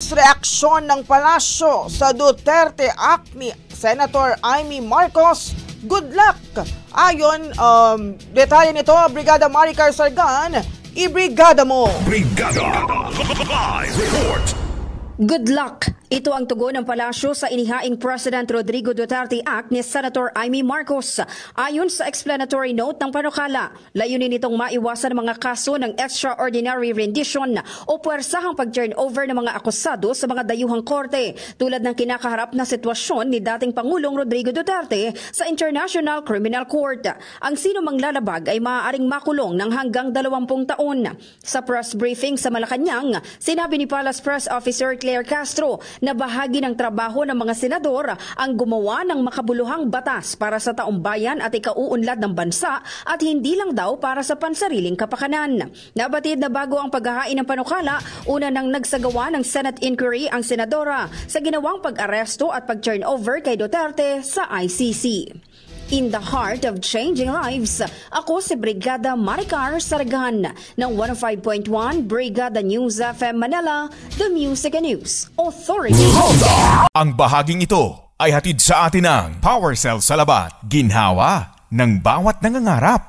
Mixed reaksyon ng palasyo sa Duterte Act ni Senator Amy Marcos. Good luck! Ayon, detalye nito, Brigada Maricar Sargan, ibrigada mo! Brigada Live Report! Good luck! Ito ang tugon ng palasyo sa inihaing President Rodrigo Duterte Act ni Senator Amy Marcos. Ayon sa explanatory note ng panukala, layunin nitong maiwasan ang mga kaso ng extraordinary rendition o puwersahang pag-turnover ng mga akusado sa mga dayuhang korte tulad ng kinakaharap na sitwasyon ni dating Pangulong Rodrigo Duterte sa International Criminal Court. Ang sino mang lalabag ay maaaring makulong ng hanggang 20 taon. Sa press briefing sa Malacanang, sinabi ni Palace Press Officer Claire Castro na bahagi ng trabaho ng mga senador ang gumawa ng makabuluhang batas para sa taong bayan at ikauunlad ng bansa at hindi lang daw para sa pansariling kapakanan. Nabatid na bago ang paghahain ng panukala, una nang nagsagawa ng Senate inquiry ang senadora sa ginawang pag-aresto at pag-turnover kay Duterte sa ICC. In the heart of changing lives, ako si Brigada Maricar Sargan ng 105.1 Brigada News FM Manila, the Music and News Authority. Ang bahaging ito ay hatid sa atin ng PowerCell Salabat, ginhawa ng bawat nangangarap.